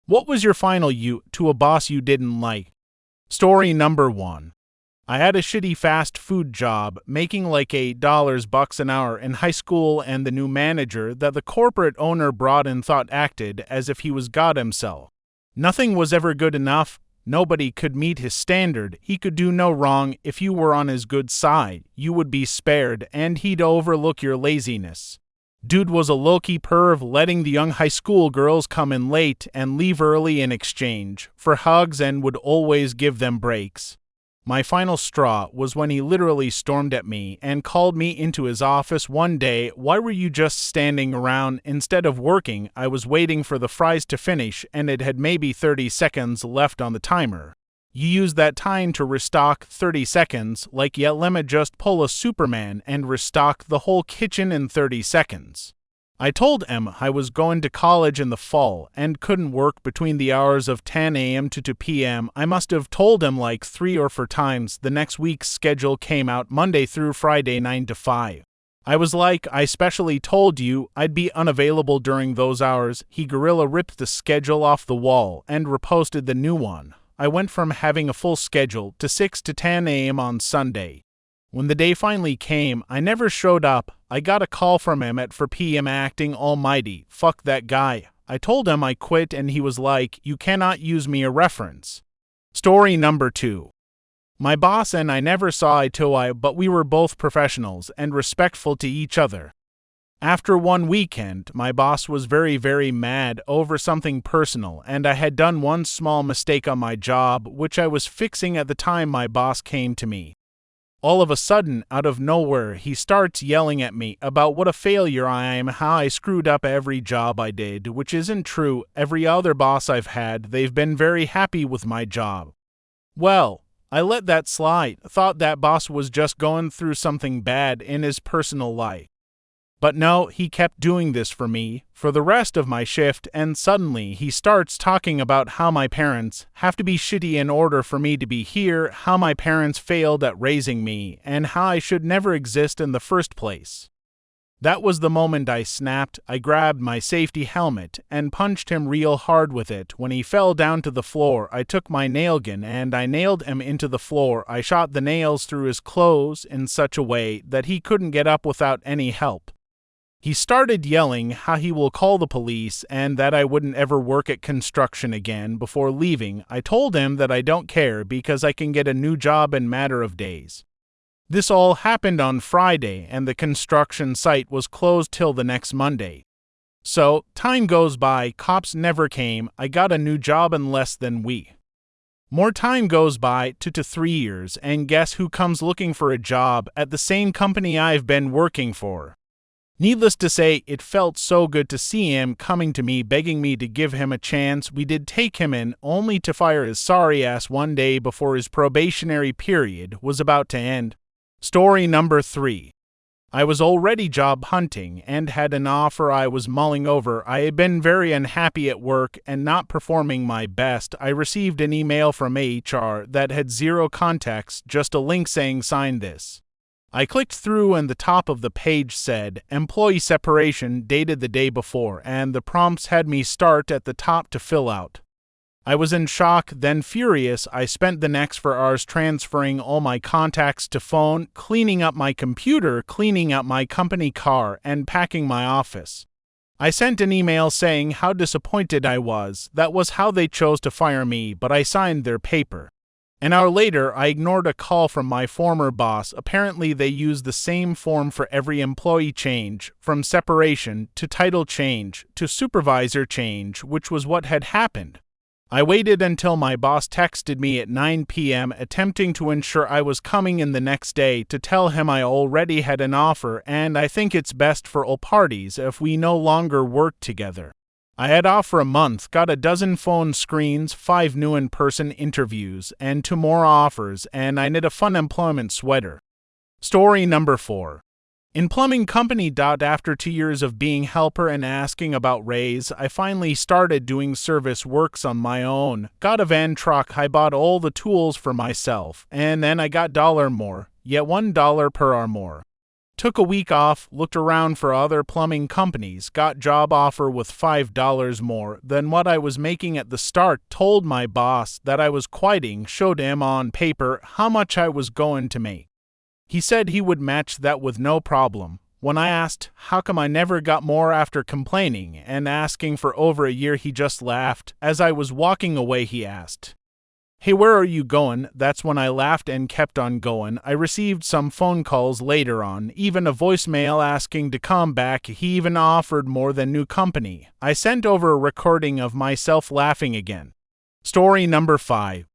What was your final you to a boss you didn't like? Story number 1. I had a shitty fast food job, making like $8 an hour in high school, and the new manager that the corporate owner brought in thought acted as if he was God himself. Nothing was ever good enough. Nobody could meet his standard. He could do no wrong. If you were on his good side, you would be spared, and he'd overlook your laziness. Dude was a low-key perv, letting the young high school girls come in late and leave early in exchange for hugs, and would always give them breaks. My final straw was when he literally stormed at me and called me into his office one day. Why were you just standing around instead of working? I was waiting for the fries to finish, and it had maybe 30 seconds left on the timer. You use that time to restock 30 seconds, like let me just pull a Superman and restock the whole kitchen in 30 seconds. I told him I was going to college in the fall and couldn't work between the hours of 10 a.m. to 2 p.m. I must have told him like 3 or 4 times. The next week's schedule came out Monday through Friday 9 to 5. I was like, I specially told you I'd be unavailable during those hours. He gorilla ripped the schedule off the wall and reposted the new one. I went from having a full schedule to 6 to 10 a.m. on Sunday. When the day finally came, I never showed up. I got a call from him at 4 p.m. acting almighty. Fuck that guy. I told him I quit, and he was like, you cannot use me a reference. Story number 2. My boss and I never saw eye to eye, but we were both professionals and respectful to each other. After one weekend, my boss was very mad over something personal, and I had done one small mistake on my job, which I was fixing at the time my boss came to me. All of a sudden, out of nowhere, he starts yelling at me about what a failure I am, how I screwed up every job I did, which isn't true. Every other boss I've had, they've been very happy with my job. Well, I let that slide, thought that boss was just going through something bad in his personal life. But no, he kept doing this for me, for the rest of my shift, and suddenly he starts talking about how my parents have to be shitty in order for me to be here, how my parents failed at raising me, and how I should never exist in the first place. That was the moment I snapped. I grabbed my safety helmet and punched him real hard with it. When he fell down to the floor, I took my nail gun and I nailed him into the floor. I shot the nails through his clothes in such a way that he couldn't get up without any help. He started yelling how he will call the police and that I wouldn't ever work at construction again before leaving. I told him that I don't care because I can get a new job in a matter of days. This all happened on Friday, and the construction site was closed till the next Monday. So, time goes by, cops never came. I got a new job in less than a week. More time goes by, 2 to 3 years, and guess who comes looking for a job at the same company I've been working for? Needless to say, it felt so good to see him coming to me begging me to give him a chance. We did take him in, only to fire his sorry ass one day before his probationary period was about to end. Story number 3. I was already job hunting and had an offer I was mulling over. I had been very unhappy at work and not performing my best. I received an email from HR that had zero context, just a link saying sign this. I clicked through and the top of the page said, employee separation dated the day before, and the prompts had me start at the top to fill out. I was in shock, then furious. I spent the next 4 hours transferring all my contacts to phone, cleaning up my computer, cleaning out my company car, and packing my office. I sent an email saying how disappointed I was. That was how they chose to fire me, but I signed their paper. An hour later, I ignored a call from my former boss. Apparently, they use the same form for every employee change, from separation to title change to supervisor change, which was what had happened. I waited until my boss texted me at 9 p.m. attempting to ensure I was coming in the next day to tell him I already had an offer and I think it's best for all parties if we no longer work together. I had off for a month, got a dozen phone screens, 5 new in-person interviews, and 2 more offers, and I knit a fun employment sweater. Story number 4. In plumbing company. After 2 years of being helper and asking about raise, I finally started doing service works on my own. Got a van truck, I bought all the tools for myself, and then I got $1 more, yet $1 per hour more. Took a week off, looked around for other plumbing companies, got job offer with $5 more than what I was making at the start, told my boss that I was quitting, showed him on paper how much I was going to make. He said he would match that with no problem. When I asked how come I never got more after complaining and asking for over a year, he just laughed. As I was walking away, he asked, "Hey, where are you going?" That's when I laughed and kept on going. I received some phone calls later on, even a voicemail asking to come back. He even offered more than new company. I sent over a recording of myself laughing again. Story number 5.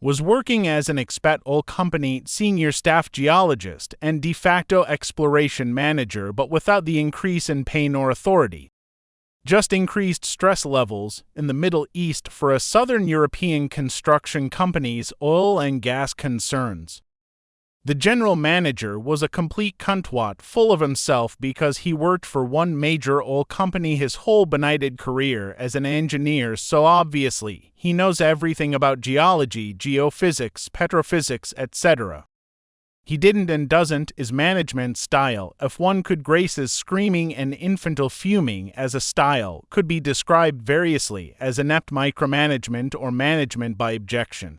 Was working as an expat oil company senior staff geologist and de facto exploration manager, but without the increase in pay nor authority. Just increased stress levels in the Middle East for a Southern European construction company's oil and gas concerns. The general manager was a complete cuntwat, full of himself because he worked for one major oil company his whole benighted career as an engineer, so obviously he knows everything about geology, geophysics, petrophysics, etc. He didn't and doesn't is management style. If one could grace his screaming and infantile fuming as a style, could be described variously as inept micromanagement or management by objection.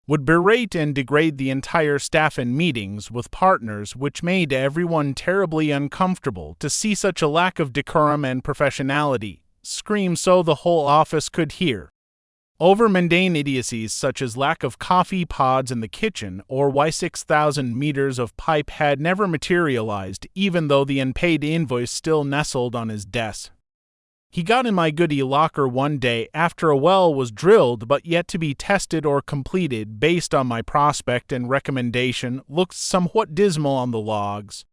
Would berate and degrade the entire staff in meetings with partners, which made everyone terribly uncomfortable to see such a lack of decorum and professionality. Scream so the whole office could hear. Over mundane idiocies such as lack of coffee pods in the kitchen or why 6,000 meters of pipe had never materialized, even though the unpaid invoice still nestled on his desk. He got in my goodie locker one day after a well was drilled but yet to be tested or completed based on my prospect and recommendation, looked somewhat dismal on the logs.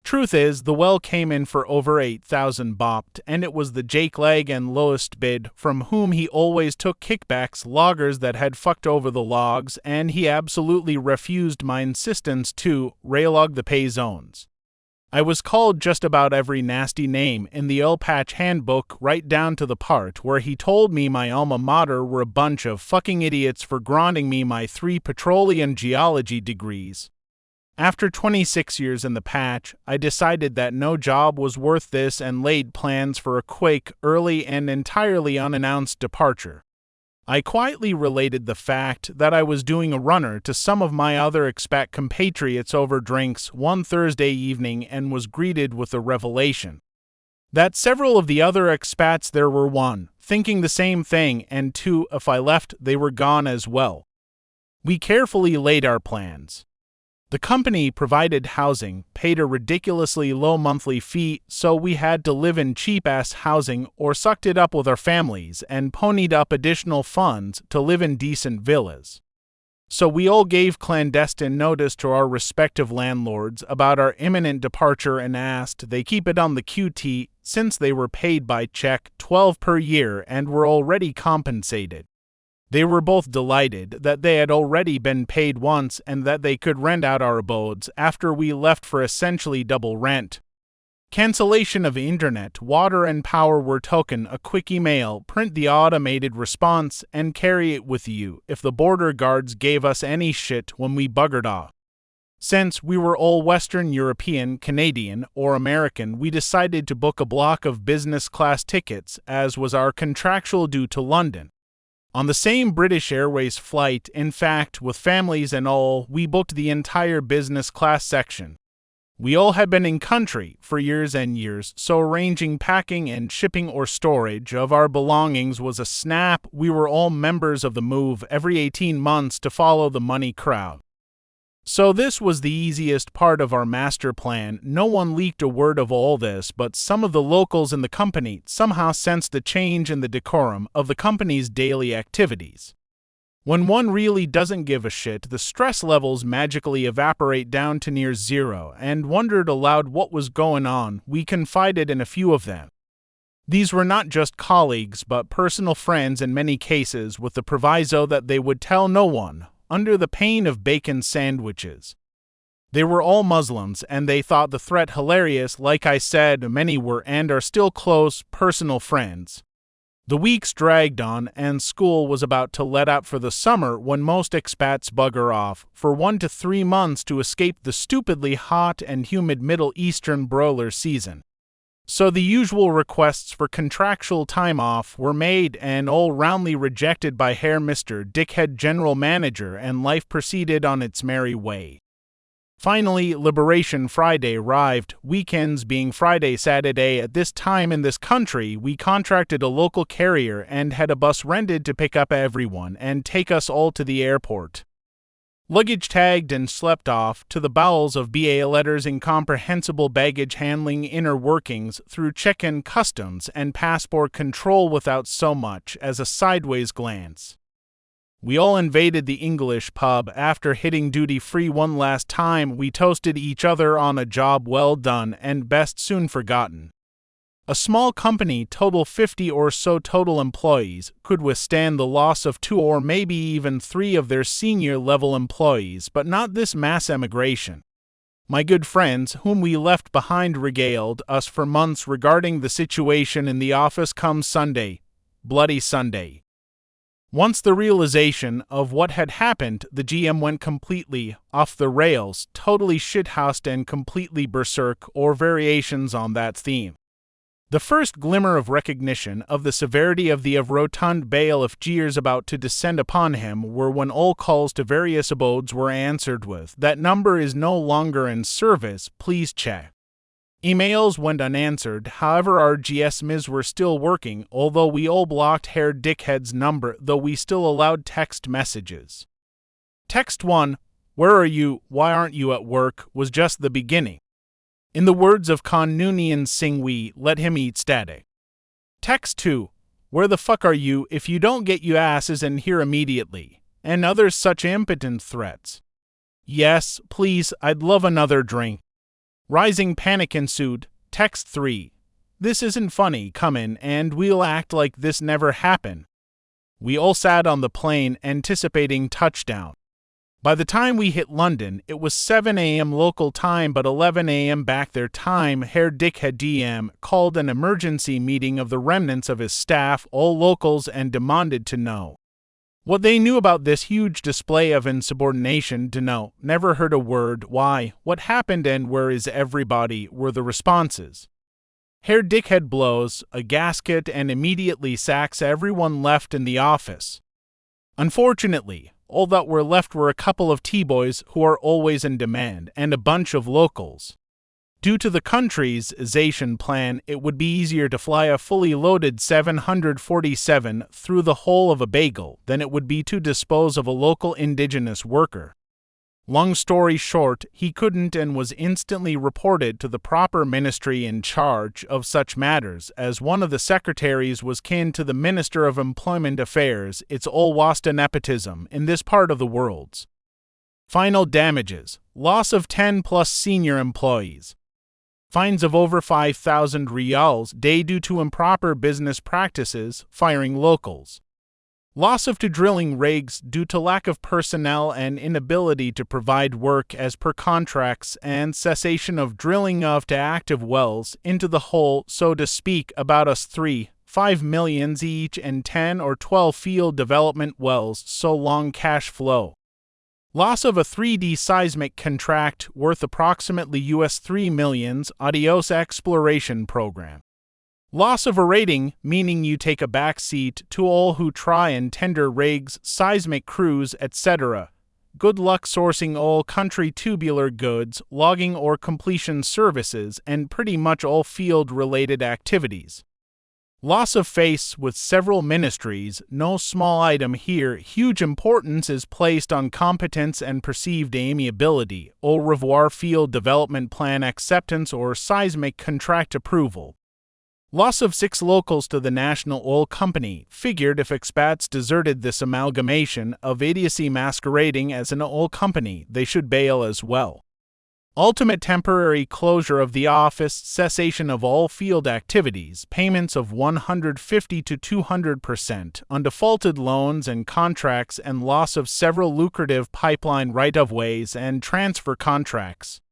Truth is, the well came in for over 8,000 bopped, and it was the Jake Leg and lowest bid, from whom he always took kickbacks, loggers that had fucked over the logs, and he absolutely refused my insistence to railog the pay zones. I was called just about every nasty name in the oil patch handbook, right down to the part where he told me my alma mater were a bunch of fucking idiots for granting me my 3 petroleum geology degrees. After 26 years in the patch, I decided that no job was worth this and laid plans for a quick, early, and entirely unannounced departure. I quietly related the fact that I was doing a runner to some of my other expat compatriots over drinks one Thursday evening and was greeted with the revelation that several of the other expats there were 1, thinking the same thing, and 2, if I left, they were gone as well. We carefully laid our plans. The company provided housing, paid a ridiculously low monthly fee, so we had to live in cheap-ass housing or sucked it up with our families and ponied up additional funds to live in decent villas. So we all gave clandestine notice to our respective landlords about our imminent departure and asked they keep it on the QT since they were paid by check, 12 per year, and were already compensated. They were both delighted that they had already been paid once and that they could rent out our abodes after we left for essentially double rent. Cancellation of internet, water, and power were token, a quick email, print the automated response, and carry it with you if the border guards gave us any shit when we buggered off. Since we were all Western European, Canadian, or American, we decided to book a block of business class tickets, as was our contractual due to London. On the same British Airways flight, in fact, with families and all, we booked the entire business class section. We all had been in country for years and years, so arranging packing and shipping or storage of our belongings was a snap. We were all members of the move every 18 months to follow the money crowd. So this was the easiest part of our master plan. No one leaked a word of all this, but some of the locals in the company somehow sensed the change in the decorum of the company's daily activities. When one really doesn't give a shit, the stress levels magically evaporate down to near zero, and wondered aloud what was going on. We confided in a few of them. These were not just colleagues, but personal friends in many cases, with the proviso that they would tell no one, under the pain of bacon sandwiches. They were all Muslims, and they thought the threat hilarious. Like I said, many were and are still close, personal friends. The weeks dragged on, and school was about to let out for the summer when most expats bugger off for 1 to 3 months to escape the stupidly hot and humid Middle Eastern broiler season. So the usual requests for contractual time off were made and all roundly rejected by Herr Mr. Dickhead General Manager, and life proceeded on its merry way. Finally, Liberation Friday arrived, weekends being Friday, Saturday. At this time in this country, we contracted a local carrier and had a bus rented to pick up everyone and take us all to the airport. Luggage tagged and slept off to the bowels of BA letters, incomprehensible baggage handling, inner workings through check-in customs and passport control without so much as a sideways glance. We all invaded the English pub. After hitting duty-free one last time, we toasted each other on a job well done and best soon forgotten. A small company, total 50 or so total employees, could withstand the loss of 2 or maybe even 3 of their senior-level employees, but not this mass emigration. My good friends, whom we left behind, regaled us for months regarding the situation in the office come Sunday. Bloody Sunday. Once the realization of what had happened, the GM went completely off the rails, totally shithoused and completely berserk, or variations on that theme. The first glimmer of recognition of the severity of the rotund bailiff jeers about to descend upon him were when all calls to various abodes were answered with, "That number is no longer in service, please check." Emails went unanswered. However, our GSMs were still working, although we all blocked Herr Dickhead's number, though we still allowed text messages. Text 1, "Where are you? Why aren't you at work?" was just the beginning. In the words of Con Noonien Sing we, let him eat static. Text 2, "Where the fuck are you? If you don't get you asses in here immediately," and other such impotent threats. Yes, please, I'd love another drink. Rising panic ensued. Text 3. "This isn't funny, come in and we'll act like this never happened." We all sat on the plane anticipating touchdown. By the time we hit London, it was 7 a.m. local time but 11 a.m. back their time. Herr Dickhead DM called an emergency meeting of the remnants of his staff, all locals, and demanded to know what they knew about this huge display of insubordination. To know, never heard a word, why, what happened, and where is everybody, were the responses. Herr Dickhead blows a gasket and immediately sacks everyone left in the office. Unfortunately, all that were left were a couple of T-boys who are always in demand, and a bunch of locals. Due to the country's ization plan, it would be easier to fly a fully loaded 747 through the whole of a bagel than it would be to dispose of a local indigenous worker. Long story short, he couldn't, and was instantly reported to the proper ministry in charge of such matters, as one of the secretaries was kin to the Minister of Employment Affairs. It's all wasta nepotism in this part of the world. Final damages: loss of 10 plus senior employees. Fines of over 5,000 reals day due to improper business practices, firing locals. Loss of 2 drilling rigs due to lack of personnel and inability to provide work as per contracts, and cessation of drilling of to active wells into the hole, so to speak, about us 3.5 million each, and 10 or 12 field development wells, so long cash flow. Loss of a 3D seismic contract worth approximately US 3 million, adios exploration program. Loss of a rating, meaning you take a back seat to all who try and tender rigs, seismic crews, etc. Good luck sourcing all country tubular goods, logging or completion services, and pretty much all field-related activities. Loss of face with several ministries, no small item here. Huge importance is placed on competence and perceived amiability. Au revoir field development plan acceptance or seismic contract approval. Loss of 6 locals to the National Oil Company. Figured if expats deserted this amalgamation of idiocy masquerading as an oil company, they should bail as well. Ultimate temporary closure of the office, cessation of all field activities, payments of 150 to 200% on defaulted loans and contracts, and loss of several lucrative pipeline right-of-ways and transfer contracts.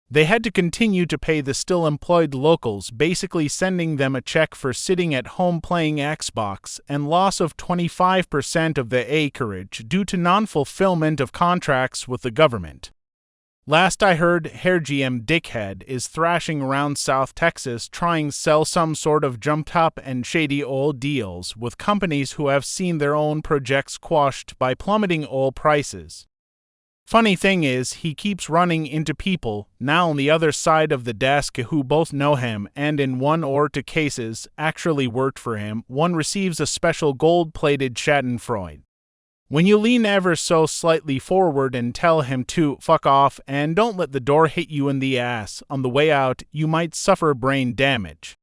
They had to continue to pay the still employed locals, basically sending them a check for sitting at home playing Xbox, and loss of 25% of the acreage due to non-fulfillment of contracts with the government. Last I heard, Herr GM Dickhead is thrashing around South Texas trying to sell some sort of jumped-up and shady oil deals with companies who have seen their own projects quashed by plummeting oil prices. Funny thing is, he keeps running into people, now on the other side of the desk, who both know him and in one or two cases actually worked for him. One receives a special gold-plated schadenfreude. When you lean ever so slightly forward and tell him to fuck off and don't let the door hit you in the ass on the way out, you might suffer brain damage.